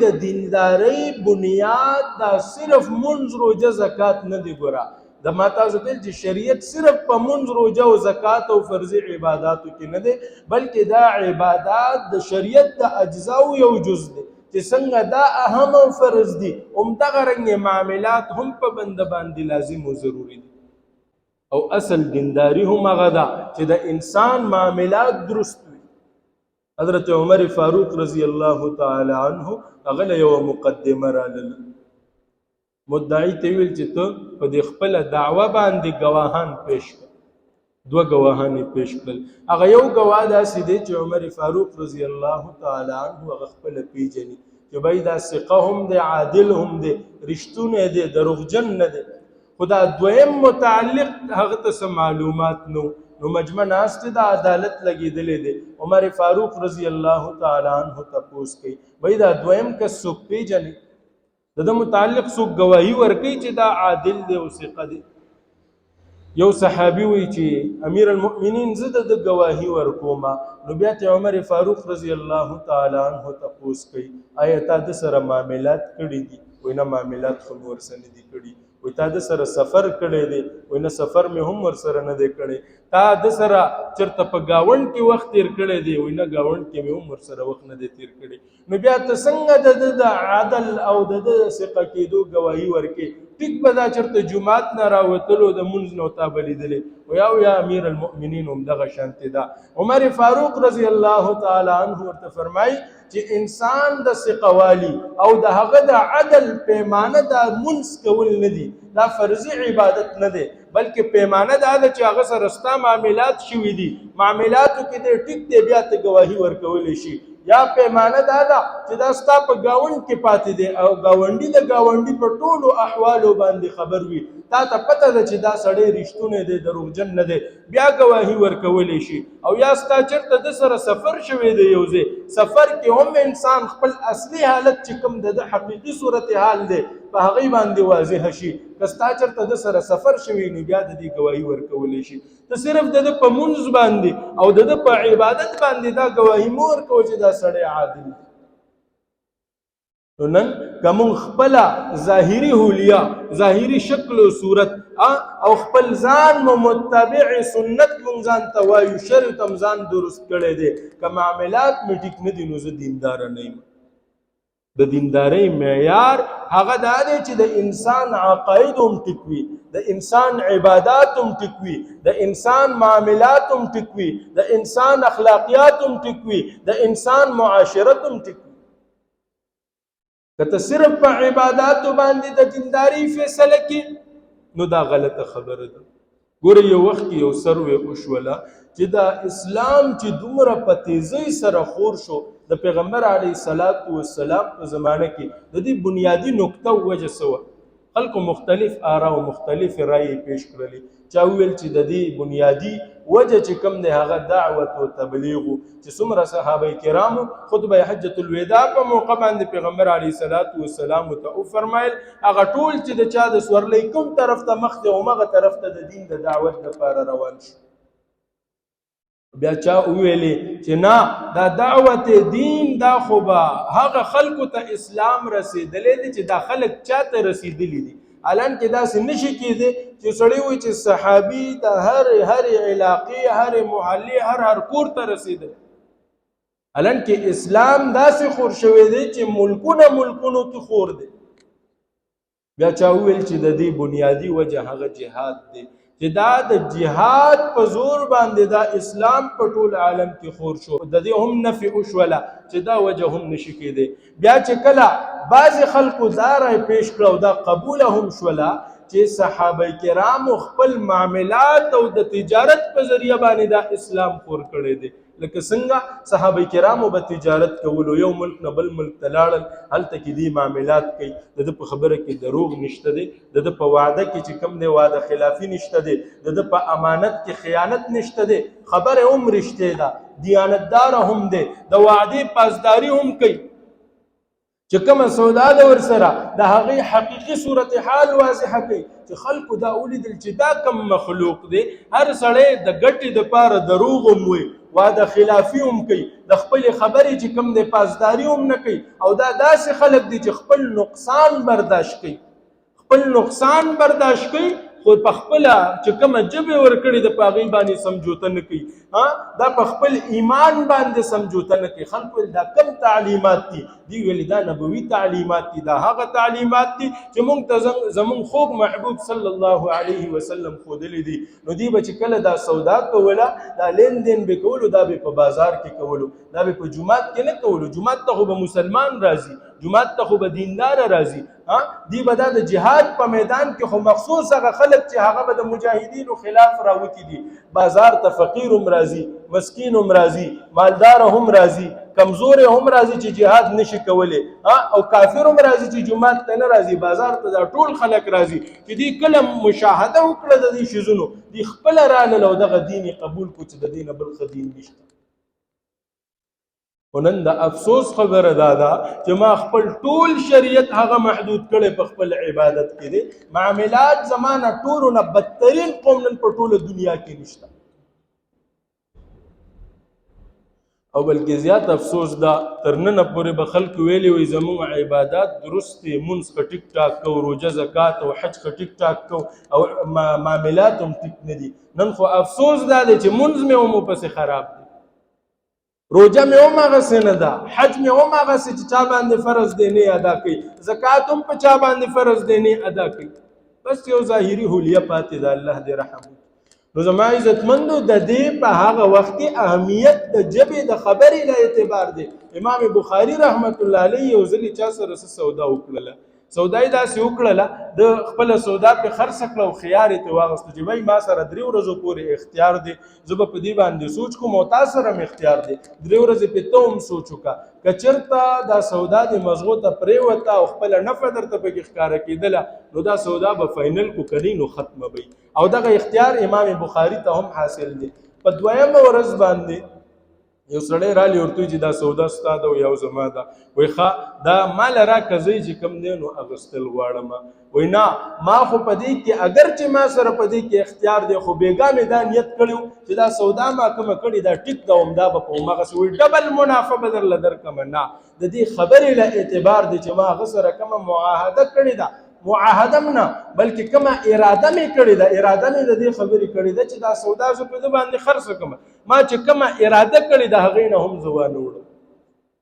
د دیندارۍ بنیاد دا صرف منځ روژه زکات نه دی. ګوره د ما تاسو ته چې شریعت صرف په منځ روژه او زکات او فرضي عباداتو کې نه دی، بلکې دا عبادات د شریعت د اجزاو یو جز دی چې څنګه دا اهم او فرض دي، همدغه رنګ معاملات هم په بنده باندې لازم او ضروري دي. او اصل دینداری هم هغه ده چې د انسان معاملات درست وي. حضرت عمر فاروق رضی الله تعالی عنه هغه له یوه مقدمه راغله، مدعي ته ویل چې ته په دې خپله دعوه باندې ګواهان پیش کړه. دوه ګواهان یې پیش کړل. هغه یو ګواه داسې دی چې عمر فاروق رضی الله تعالی عنه هغه خپله پیژني چې بای دا ثقه هم دی، عادل هم دی، رښتونی دی، دروغجن نه دی. خو دا دویم متعلق هغه ته څه معلومات نو مجمع ناست د عدالت لګېدلی دی. عمر فاروق رضی الله تعالی عنه تپوس کوي بای دا دویم کس څوک پیژني، د ده متعلق څوک ګواهي ورکوي چې دا عادل دی او ثقه دی. یو صحابي وایي چې امیر المؤمنین زه د ده ګواهي ورکوم. نو بیا چې عمر فاروق رضی الله تعالی عنه تپوس کوي آیا تا د سره معاملات کړي دي؟ وایي نه، معاملات خو مې ورسره نه دي کړي. وایي تا د سره سفر کړی دی؟ وایي نه، سفر مې هم ورسره نه دی کړی. تا د سره چېرته په ګاونډ کې وخت تیر کړی دی؟ وایي نه، ګاونډ کې مې هم ورسره وخت نه دی تیر کړی. نو بیا ته څنګه د ده د عدل او د ده ثقه کېدو ګواهي ورکې؟ ټیک به دا چېرته جومات نه راوتلو د مونځ نه تا به لیدلی او یا امیر المؤمنین همدغه شانتې ده. عمر فاروق رضی الله تعالی عنه ورته فرمایي چې انسان د ثقه والي او د هغه د عدل پیمانه دا مونځ کول نه دي، دا فرضي عبادت نه دی، بلکې پیمانه دا ده چې هغه سره ستا معاملات شوي دي، معاملاتو کې دی ټیک دی بیا ته ګواهي ورکولی شي. یا پیمانه دا ده چې دا ستا په ګاونډ کې پاتې دی او ګاونډي د ګاونډي په ټولو احوالو باندې خبر وي، تا ته پته ده چې دا سړی رښتونی دی، دروغجن نه دی، بیا ګواهي ورکولی شي. او یا ستا چېرته د سره سفر شوی دی یو ځای، سفر کې هم انسان خپل اصلي حالت چې کوم د حقیقي صورتحال دی په هغې باندې واضح شي. که ستا چېرته د سره سفر شوي نو بیا د دې ګواهي ورکولی شي. ته صرف د ده په مونځ باندې او د ده په عبادت باندې دا ګواهي مه ورکوه چې دا سړی عادل دی. نو نن که مونږ خپله ظاهري حلیه، ظاهري شکل و صورت او خپل ځان مو متبع سنت مونږ ځان ته وایو، شرط هم ځان درست کړی دی، که معاملات مې ټیک نه دي نو زه دینداره نه یم. د دیندارۍ معیار هغه دا دی چې د انسان عقاید هم ټیک وي، د انسان عبادات هم ټیک وي، د انسان معاملات هم ټیک وي، د انسان اخلاقیات هم ټیک وي، د انسان معاشرت هم ټیک وي. که ته صرف په عباداتو باندې د دیندارۍ فیصله کې نو دا غلطه خبره ده. ګوره یو وخت کې یو سروې وشوله چې دا اسلام چې دومره په تیزۍ سره خور شو د پیغمبر علیه السلام په زمانه کې د دې بنیادی نکته وجه څه وه؟ خلکو مختلف آرا او مختلف رایې پیش کړلې. چا وویل چې د دې بنیادی وجه چې کوم دی هغه دعوت او تبلیغ و، چې څومره صحابه کرامو خطبه حجة الوداع په موقع باندې پیغمبر علیه السلام ته وفرمایل هغه ټول چې د چا د سورلۍ کوم طرف ته مخ دی همغه طرف ته د دین د دعوت لپاره روان شو. بیا چا وویلې چې نه، دا دعوت دین دا خو به هغه خلکو ته اسلام رسېدلی دی چې دا خلک چا ته رسېدلی دي. الان کې داسې نشي کېدی چې سړی وایي چې صحابي د هر علاقې، هر محلې، هر کور ته رسېدلی. الان کې اسلام داسې خور شوی دی چې ملکونو کې خور دی. بیا چا وویل چې د دې بنیادی وجه هغه جهاد دی، چې دا د جهاد په زور باندې دا اسلام په ټول عالم کې خور شو. د دې هم نفي وشوله چې دا وجه هم نشي کېدی. بیا چې کله بعضې خلکو دا رای پیش کړه او دا قبوله هم شوله چې صحابه کرامو خپل معاملات او د تجارت په ذریعه باندې دا اسلام خور کړی دی. لکه څنګه صحابه کرامو به تجارت کولو، یو ملک نه بل ملک ته لاړل، هلته کې دې معاملات کوي، د ده په خبره کې دروغ نشته دی، د ده په وعده کې چې کوم دی وعده خلافي نشته دی، د ده په امانت کې خیانت نشته دی، خبره هم رښتې ده، دیانتداره هم دی، د وعدې پاسداري هم کوي. چې کومه سودا ده ورسره د هغې حقیقي صورتحال واضحه کوي چې خلکو دا ولیدل چې دا کم مخلوق دی، هر سړی د ګټې دپاره دروغ هم وایي، وعده خلافي هم کوي، د خپلې خبرې چې کوم دی پاسداري هم نه کوي، او دا داسې خلک دي چې خپل نقصان برداشت کوي، خپل نقصان برداشت کوي، خو په خپله چې کومه ژبې ورکړې ده په هغې باندې سمجوته نه کوي. دا په خپل ایمان باندې سمجوته نه کوي. خلک ویل دا کم تعلیمات دي؟ دی ویل دا نبوي تعلیمات دي، دا هغه تعلیمات دي چې موږ ته زموږ خوږ محبوب صلی الله علیه وسلم ښودلي دي. نو دوی به چې کله دا سودا کوله، دا لین دین به کولو، دا به په بازار کې کولو، دا به په جومات کې نه کولو. جومات ته خو به مسلمان راځي، جومات ته خو به دیندار راځي. دی به دا د جهاد په میدان کې خو مخصوص هغه خلک چې هغه به د مجاهدینو خلاف راوتي دي. بازار ته فقیر هم راځي، مسکین هم راځي، مالدار هم راځي، کمزور هم راځي چې جهاد نشي کولی، او کافر هم راځي چې جومات ته نه راځي. بازار ته دا ټول خلک راځي چې دی کله مشاهده وکړه د دې شیزونو، دی خپله رالل او دغه دین یې قبول کړو چې د دې نه بل ښه دین نشته. خو نن د افسوس خبره دا ده چې ما خپل ټول شریعت هغه محدود کړی په خپل عبادت کې دی. معاملات زما نه ټولو نه بدترین قوم نن په ټوله دنیا کې نشته. او بلکې زیات افسوس دا تر ننه پورې به خلکو ویلي وي زموږ عبادات درست دي، مونځ ښه ټیک ټاک کوو، روژه زکات او حج ښه ټیک ټاک کوو، او معاملات هم ټیک نه دي. نن خو افسوس دا دی چې مونځ مې هم ورپسې خراب دی، روژه مې هم هغسې نه ده، حج مې هم هغسې چې چا باندې فرض دی نه ادا کوي، زکات هم په چا باندې فرض دی نه ادا کوي. بس یو ظاهري حلیه پاتې ده. الله دې رحم وکړي. نو زما عزتمندو د دې په هغه وخت کې اهمیت د ژبې د خبرې له اعتبار دی. امام بخاري رحمت الله علیه یو ځلې چا سره څه سودا وکړله، سودا یې داسې وکړله، د خپله سودا پې خرڅه کړه او خیار یې ترې واخیسته چې وایي ما سره 3 ورځو پورې اختیار دی، زه به په دې باندې سوچ کوم او تا سره هم اختیار دی، 3 ورځې پې ته هم سوچ وکړه. که چېرته دا سودا د مغزو ته پرېوته او خپله نفع درته پکې ښکاره کېدله، نو دا سودا به فاینل کو کنی نو ختمه وي. او دغه اختیار امام بخاري ته هم حاصل دی. په 2مه ورځ باندې یو سړی رالی ورته چې دا سودا ستا ده او یو زما ده، وایي ښه دا مال راکړه زه چې کوم دی نو اخیستل غواړم. وایي نه ما خو په دې کې اگر چې ما سره په دې کې اختیار دی، خو بېګا مې دا نیت کړی و چې دا سودا ما کومه کړې دا ټیک ده، همدا به په هماغسې وایي ډبل منافع به درله درکړمه. نه، د دې خبرې له اعتبار دی چې ما هغه سره کومه معاهده کړې ده، معاهده نه بلکې کومه اراده مې کړې ده، اراده مې د دې خبرې کړې ده چې دا سودا زه په ده باندې خرڅه کړم، ما چې کومه اراده کړې ده هغې نه هم زه وانه وړم.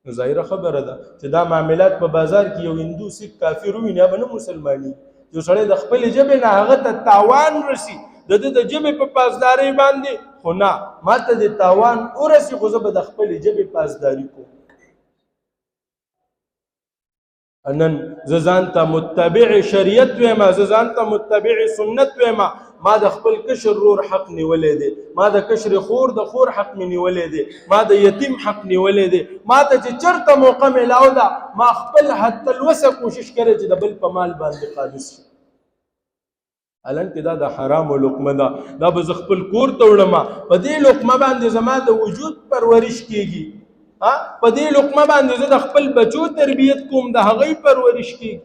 نو ظاهره خبره ده چې دا معاملات په بازار کې یو هندو سیک کافر وویني به نه مسلماني. یو سړی د خپلې ژبې نه هغه ته تاوان رسي د ده د ژبې په پاسدارۍ باندې، خو نه ما ته د تاوان ورسي خو زه به د خپلې ژبې پاسداري کوم. نن زه ځان ته متبع شریعت ویمه، زه ځان ته متبع سنت ویمه، ما د خپل کشر رور حق نیولی دی، ما د کشر خور د خور حق مې نیولی دی، ما د یتیم حق نیولی دی، ما ته چې چېرته موقع میلاو ده ما خپل حتی الوسه کوشش کړی چې د بل په مال باندې قابض شي. حالانکه دا د حرامو لقمه ده، دا به زه خپل کور ته وړم، په دې لقمه باندې زما د وجود پرورش کېږي، په دې لقمه باندې زه د خپل بچو تربیت کوم، د هغوی پرورش کېږي.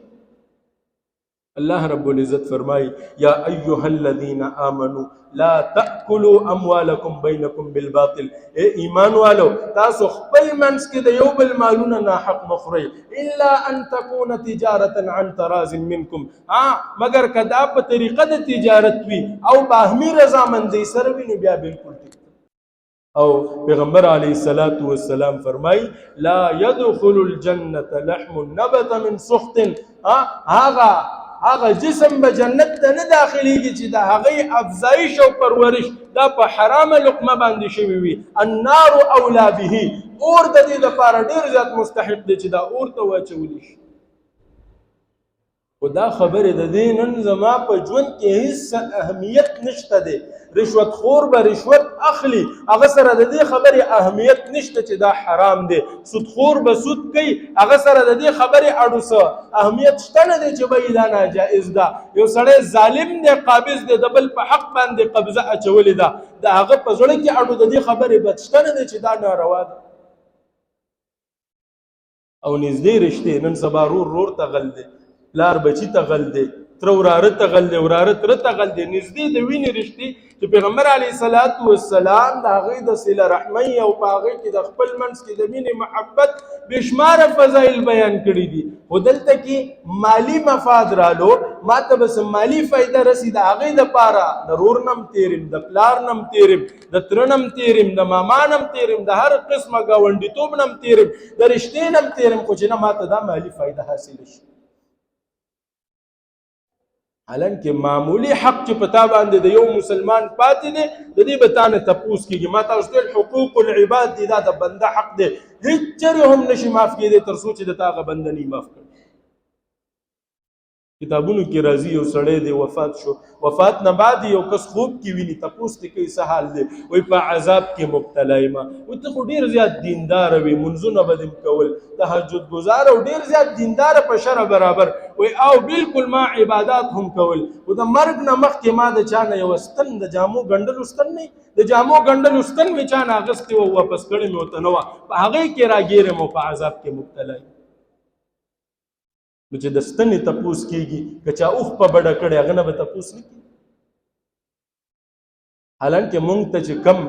الله رب العزت فرمایي یا ایها الذین آمنوا لا تأکلوا اموالکم بینکم بالباطل. اے ایمان والو تاسو خپل منځ کې د یو بل مالونه ناحق مخورئ الا ان تکون تجارة عن تراض منکم، مگر که دا په طریقه د تجارت وي او باهمي رضامندۍ سره وي نو بیا بالکل ټیک. او پیغمبر علیه الصلاة والسلام فرمائی لا يدخل الجنة لحم نبت من سخط، هغه جسم به جنت ته نه داخلیږي چې د هغې افزایش او پرورش دا په حرامه لقمه باندې شوي وي. النار اولا به، اور د دې دپاره ډېر زیات مستحق دی چې دا اور ته واچولی شي. خو دا خبرې د دې نن زما په ژوند کې هیڅ اهمیت نشته دی. رشوت خور به رشوت اخلي، هغه سره د دې خبرې اهمیت نشته چې دا حرام دی. سود خور به سود کوي، هغه سره د دې خبرې اړو څه اهمیت شته نه دی چې وایي دا ناجایز ده. یو سړی ظالم دی، قابض دی، د بل په حق باندې قبضه اچولې ده، د هغه په زړه کې اړو د دې خبرې بد شته نه دی چې دا ناروا ده. او نږدې رشتې نن سبا رور ته غل دی، پلار بچی ته غل دی، تره وراره ته غل دی، وراره تره ته غل دی. نږدې د وینې رشتې چې پیغمبر علیه الصلاۃ والسلام د هغې د صله رحمۍ او په هغې کې د خپل منځ کې د مینې محبت بېشماره فضایل بیان کړي دي. خو دلته کې مالی مفاد رالو، ما ته به څه مالي فایده رسي، د هغې دپاره د رور نم تېرم، د پلار نم تېرم، د تره نم تېرم، د ماما نم تېرم، د هر قسمه ګاونډیتوب نم تېرم، د رشتې نم تېرم، خو چې نه ما ته دا مالي فایده حاصله شي. حالانکه معمولی حق چې په تا باندې د یو مسلمان پاتې دی، د دې به تا نه تپوس کېږي. ما تاسو ته حقوق العباد دي، دا د بنده حق دی، هېڅ چرې هم نشي معاف کېدی تر څو چې د تا هغه بنده نه معاف کړي. کتابونو کې راځي یو سړی دی وفات شو، وفات نه بعد یو کس خوب کې ویني، تپوس ته کوي څه حال دی، وایي په عذاب کې مبتلا یم. وایي ته خو ډېر زیات دینداره وې، منځونه به دې کول، تهجد ګزار او ډېر زیات دینداره په شرع برابر، وایي او بالکل ما عبادات هم کول، خو د مرګ نه مخکې ما د چا نه یو ستن د جامو ګنډلو ستن نه د جامو ګنډلو ستن مې چا نه اخیستې وه، واپس کړې مې ورته نه وه، په هغې کې راګیر یم او په عذاب کې مبتلا یم. نو چې د ستنې تپوس کېږي، که چا اوښ په بډه کړی هغه نه به تپوس نه کېږي. حالانکه موږ ته چې کم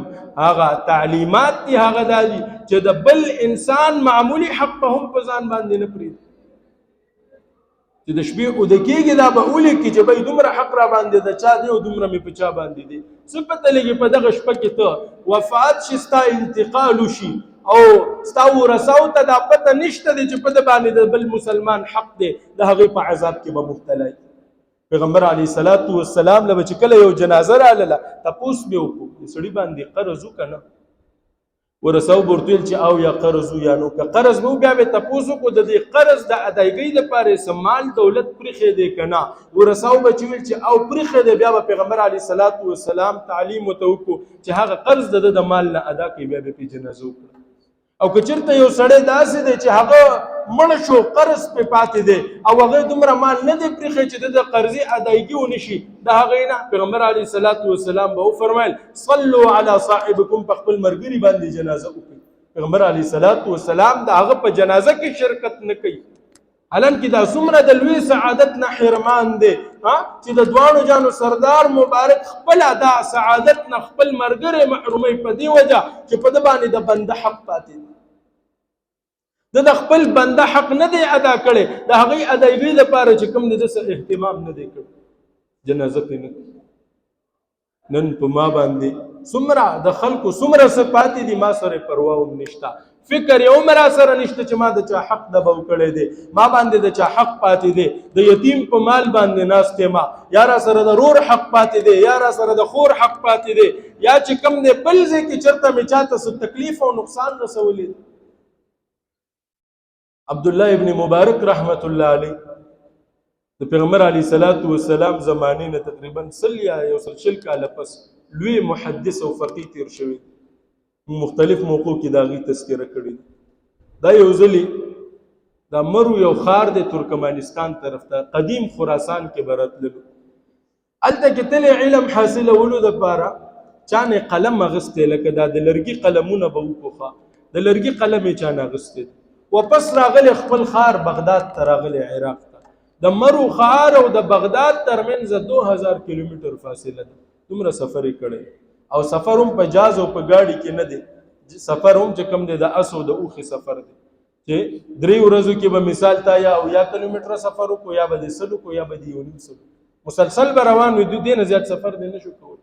هغه تعلیمات دي هغه دا دي چې د بل انسان معمولی حق په هم په ځان باندې نه پرېږدي، چې د شپې اوده کېږي دا به ولیکي چې بهی دومره حق را باندې د چا دی او دومره مې په چا باندې دی. څه پته لګي په دغه شپه کې ته وفات شي، ستا انتقال وشي او ستا ورثاو ته دا پته نشته دی چې په ده باندې د بل مسلمان حق دی، د هغې په عذاب کې به مبتلا وي. پیغمبر علیه الصلاۃ والسلام له به چې کله یو جنازه راغله تپوس به وکړو د سړي باندې قرض وو که نه، ورثاو به ورته ویل چې او یا قرض وو یا نو، که قرض به وو بیا به یې تپوس وکړو د دې قرض د ادایګۍ دپاره یې څه مال دولت پرېښی دی که نه. ورثاو به چې ویل چې او پرېښی دی، بیا به پیغمبر علیه الصلاۃ والسلام تعلیم ورته وکړو چې هغه قرض د ده د مال نه ادا کوي، بیا به یې پرې جنازه وکړو. او که چېرته یو سړی داسې دی چې هغه مړ شو، قرض پې پاتې دی او هغې دومره مال نه دی پرېښی چې د قرضې ادایګي ونه شي، د هغې نه پیغمبر علیه الصلاۃ والسلام به وفرمیل صلوا علی صاحبکم، په خپل ملګري باندې جنازه وکړئ. پیغمبر علیه الصلاۃ والسلام د هغه په جنازه کې شرکت نه کوي. حالانکه دا څومره د لوی سعادت نه حرمان دی چې د دواړو جانو سردار مبارک خپله دا سعادت نه خپل ملګری محروموي په دې وجه چې په ده باندې د بنده حق پاتې دی. د خپل بنده حق نه دی ادا کړی، د هغې ادایګۍ لپاره چې کوم د ده څه اهتمام نه دی کړی، جنازه پرې نه کوي. نن په ما باندې څومره د خلکو څومره څه پاتې دي، ما سره پروا هم نشته، فکر یې هم را سره نشته چې ما د چا حق دبو کړی دی، ما باندې د چا حق پاتې دی، د یتیم په مال باندې ناست یم، یا را سره د رور حق پاتې دی، یا را سره د خور حق پاتې دی، یا چې کوم دی بل ځای کې چېرته مې چاته څه تکلیف او نقصان رسولی دی. عبدالله ابن مبارک رحمت الله علیه د پیغمبر علیه الصلاۃ والسلام زمانې نه تقریبا 100 کاله پس لوی محدث او فقیه تیر شوی، مختلف موقعو کې د هغې تذکره کړې. دا یو ځلې دا مرو یو ښار دی ترکمانستان طرف ته، قدیم خراسان کې به راتللو، هلته کې تلې علم حاصلولو دپاره چا نه قلم اخیستی، لکه دا د لرګي قلمونه به وپوښه، د لرګي قلم یې چا نه اخیستی، واپس راغلی خپل ښار بغداد ته راغلی، عراق ته. د مرو ښار او د بغداد ترمنځ 2000 کیلومتر فاصله ده، دومره سفر یې کړی، او سفر هم په جاز او په ګاډي کې نه دی، سفر هم چې کوم دی د اس او د اوښې سفر دی، چې 3 ورځو کې به مثال تا یا 10 کیلومتره سفر وکړو، یا به د 100 وکړو، یا به د 1.5 مسلسل به روان وي، دې نه زیات سفر دی نشو کولی.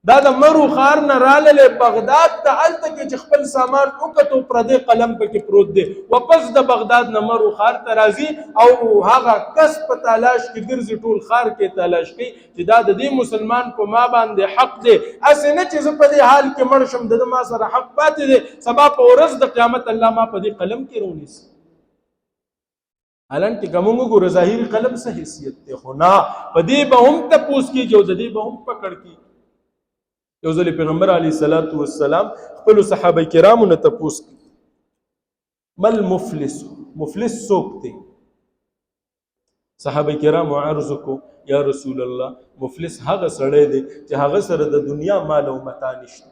دا د مرو ښار نه راغلی بغداد ته، هلته کې چې خپل سامان وکتو پردی قلم پکې پروت دی، واپس د بغداد نه مرو ښار ته راځي او هغه کس په تلاش کې ګرځي، ټول ښار کې تلاش کوي چې دا د دې مسلمان په ما باندې حق دی، هسې نه چې زه په دې حال کې مړ شم، د ده ما سره حق پاتې دی، سبا په ورځ د قیامت الله ما په دې قلم کې رونیسي. حالانکه که موږ وګورو ظاهري قلم څه حیثیت دی، خو نه په دې به هم تپوس کېږي او د دې به هم پکړ کېږي. یو ځل پیغمبر علیه الصلاۃ والسلام خپلو صحابه کرامو نه تپوس کړي مل مفلس، مفلس څوک دی؟ صحابه کرامو عرض وکړو یا رسول الله مفلس هغه سړی دی چې هغه سره د دنیا مال او متاع نشته.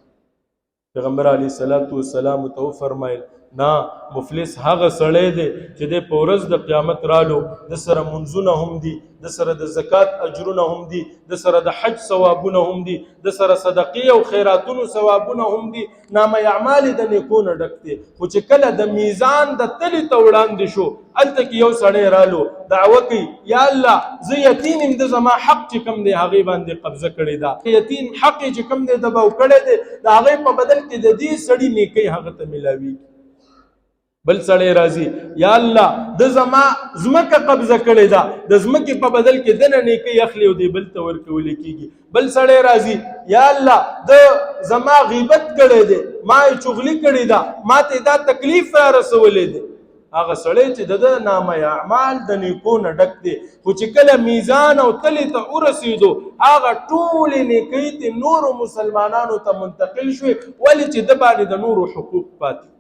پیغمبر علیه الصلاۃ والسلام ته وفرمایل نه مفلس هغه سړی دی چې د په ورځ د قیامت رالو د سره منځونه هم دي د سره د زکات اجرونه هم دي د سره د حج ثوابونه هم دي د سره صدقې او خیراتونو ثوابونه هم دي نامه اعمال د نیکونو ډک دي خو چې کله د میزان د تلې ته وړاندې شو هلته کې یو سړی رالو دعوه کوي یا الله زه یتیم یم د زما حق چې کوم دی هغې باندې قبضه کړې ده یتیم حق یې چې کوم دی د به کړی دی د هغې په بدل کې د دې سړي نیکۍ هغه ته میلاویږي بل سړی راځي یا الله د زما ځمکه قبضه کړې ده د ځمکې په بدل کې دنه نیکۍ اخلي او دی بل ته ورکولی کېږي بل سړی راځي یا الله د زما غیبت کړی دی ما یې چغلي کړې ده ما ته دا تکلیف را رسولی دی هغه سړی چې د نامه اعمال د نیکو نه ډک دی خو چې کله میزان او تلې ته ورسېدو هغه ټولې نیکۍ ته نورو مسلمانانو ته منتقل شوې ولې چې د باندې د نورو حقوق پاتې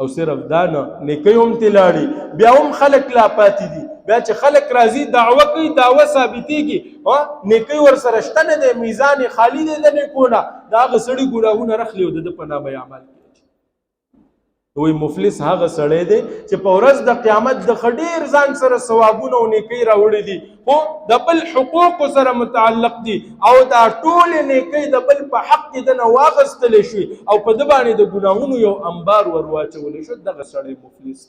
او صرف دا نه نیکۍ هم ترې لاړې بیا هم خلک لا پاتې دي بیا چې خلک راځي دعوه کوي دعوه ثابتېږي نیکۍ ورسره شته نه دی میزان یې خالي دی د نیکو نه د هغه سړي ګناهونه رخلي او د ده په نامه اعمال کې وی مفلس هغه سړی دی چې په ورځ د قیامت د ډېر ځان سره ثوابونه او نیکۍ راوړي دي خو د بل حقوقو سره متعلق دي او دا ټولې نیکۍ د بل په حق کې دنه واخیستلی شوي او په ده باندې د ګناهونو یو انبار ور واچولی شو دغه سړی مفلس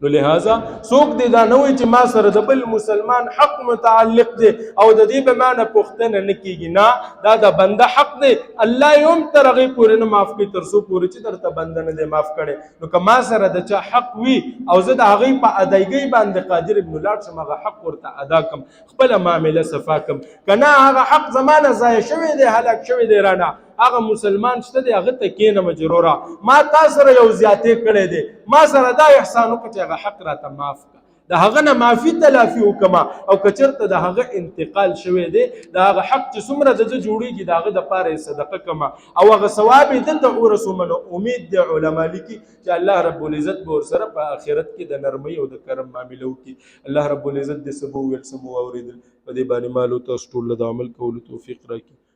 نو لہذا څوک دې دا نه وایي چې ما سره د بل مسلمان حق متعلق دی او د دې به معنی پوښتنه نه کېږي نه دا د بنده حق دی الله یې هم تر هغې پورې نه معاف کوي تر څو پورې چې درته بنده نه دی معاف کړی نو که ما سره د چا حق وي او زه د هغې په ادایګۍ باندې قادر یم نو لاړ شم هغه حق ورته ادا کړم خپله معامله صفا کړم که نه هغه حق زما نه ضایع شوی دی هلاک شوی دی رانه هغه مسلمان شته دی هغه ته کښېنه مجروره ما تا سره یو زیاتې کړی دی ما سره دا احسان وکړه چې هغه حق راته معاف کړه د هغه نه معافي تلافي وکړمه او که چېرته د هغه انتقال شوی دی د هغه حق چې څومره د ده جوړېږي د هغه دپاره یې صدقه کړمه او هغه ثواب یې دلته ورسومه نو امید دی علما لیکي چې الله رب العزت به ورسره په آخرت کې د نرمۍ او د کرم معامله وکړي الله رب العزت دې څه به وویل څه مو واورېدل په دې باندې مال او تاسو ټول له د عمل کولو توفیق راکړي